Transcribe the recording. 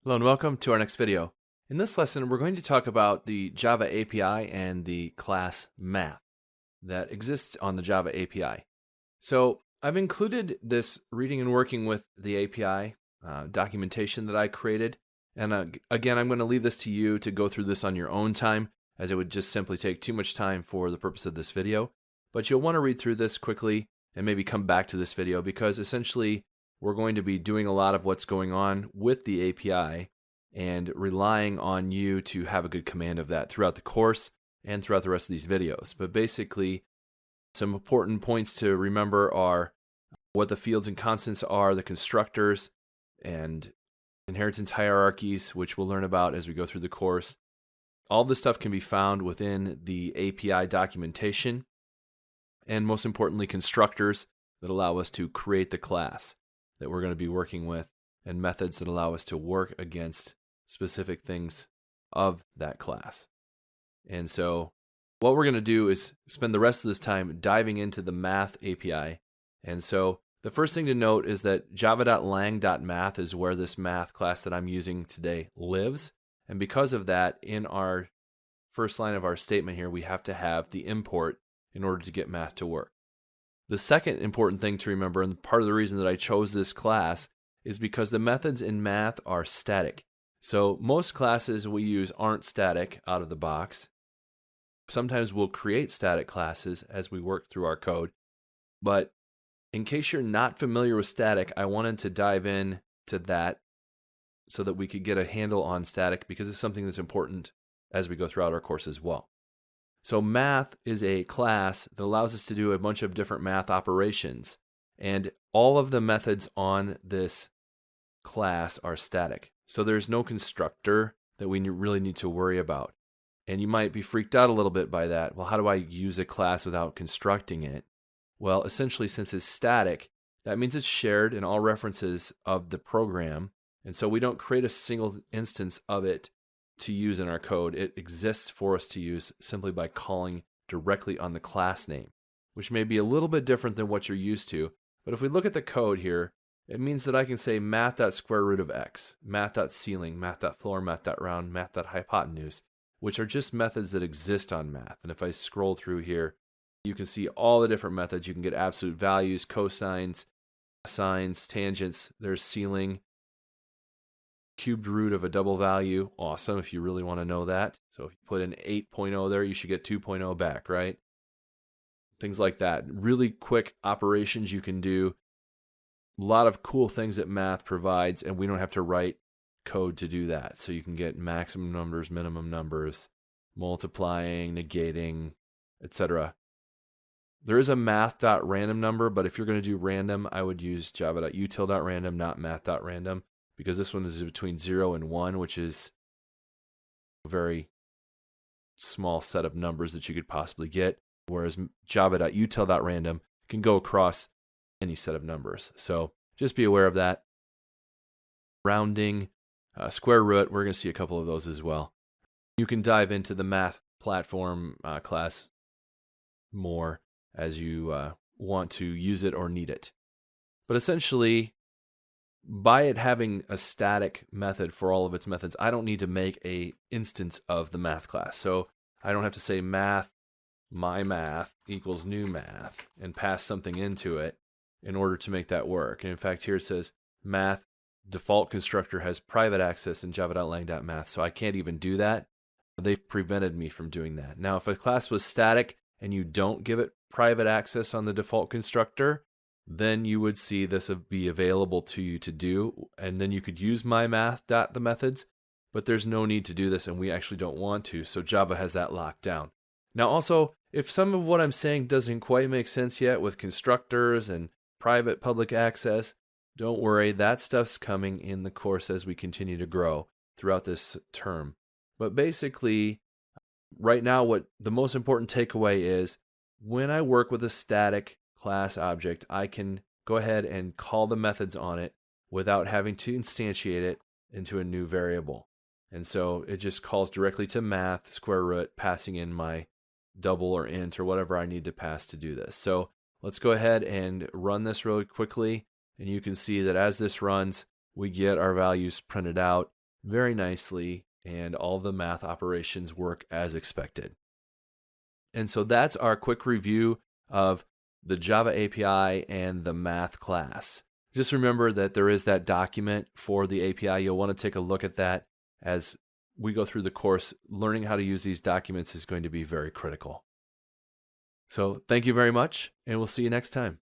Hello and welcome to our next video. In this lesson, we're going to talk about the Java API and the class math that exists on the Java API. So I've included this reading and working with the API documentation that I created. And again, I'm going to leave this to you to go through this on your own time, as it would just simply take too much time for the purpose of this video. But you'll want to read through this quickly and maybe come back to this video, because essentially we're going to be doing a lot of what's going on with the API and relying on you to have a good command of that throughout the course and throughout the rest of these videos. But basically, some important points to remember are what the fields and constants are, the constructors, and inheritance hierarchies, which we'll learn about as we go through the course. All this stuff can be found within the API documentation, and most importantly, constructors that allow us to create the class that we're going to be working with, and methods that allow us to work against specific things of that class. And so what we're going to do is spend the rest of this time diving into the math API. And so the first thing to note is that java.lang.math is where this math class that I'm using today lives. And because of that, in our first line of our statement here, we have to have the import in order to get math to work. The second important thing to remember, and part of the reason that I chose this class, is because the methods in math are static. So most classes we use aren't static out of the box. Sometimes we'll create static classes as we work through our code. But in case you're not familiar with static, I wanted to dive in to that so that we could get a handle on static, because it's something that's important as we go throughout our course as well. So math is a class that allows us to do a bunch of different math operations, and all of the methods on this class are static. So there's no constructor that we really need to worry about. And you might be freaked out a little bit by that. Well, how do I use a class without constructing it? Well, essentially, since it's static, that means it's shared in all references of the program. And so we don't create a single instance of it to use in our code. It exists for us to use simply by calling directly on the class name, which may be a little bit different than what you're used to. But if we look at the code here, it means that I can say math.square root of x, math.ceiling, math.floor, math.round, math.hypotenuse, which are just methods that exist on math. And if I scroll through here, you can see all the different methods. You can get absolute values, cosines, sines, tangents. There's ceiling, cubed root of a double value. Awesome if you really want to know that. So if you put in 8.0 there, you should get 2.0 back, right? Things like that. Really quick operations you can do. A lot of cool things that math provides, and we don't have to write code to do that. So you can get maximum numbers, minimum numbers, multiplying, negating, etc. There is a math.random number, but if you're going to do random, I would use java.util.random, not math.random, because this one is between 0 and 1, which is a very small set of numbers that you could possibly get, whereas java.util.random can go across any set of numbers. So just be aware of that. Rounding, square root, we're going to see a couple of those as well. You can dive into the math platform class more as you want to use it or need it. But essentially, by it having a static method for all of its methods, I don't need to make an instance of the math class. So I don't have to say math, my math equals new math and pass something into it in order to make that work. And in fact, here it says math default constructor has private access in java.lang.math. So I can't even do that. They've prevented me from doing that. Now, if a class was static and you don't give it private access on the default constructor, then you would see this be available to you to do, and then you could use mymath.the methods, but there's no need to do this, and we actually don't want to, so Java has that locked down. Now also, if some of what I'm saying doesn't quite make sense yet with constructors and private public access, don't worry, that stuff's coming in the course as we continue to grow throughout this term. But basically, right now, what the most important takeaway is, when I work with a static class object, I can go ahead and call the methods on it without having to instantiate it into a new variable. And so it just calls directly to math, square root, passing in my double or int or whatever I need to pass to do this. So let's go ahead and run this really quickly. And you can see that as this runs, we get our values printed out. very nicely, and all the math operations work as expected. And so that's our quick review of the Java API and the math class. Just remember that there is that document for the API. You'll want to take a look at that as we go through the course. Learning how to use these documents is going to be very critical. So thank you very much, and we'll see you next time.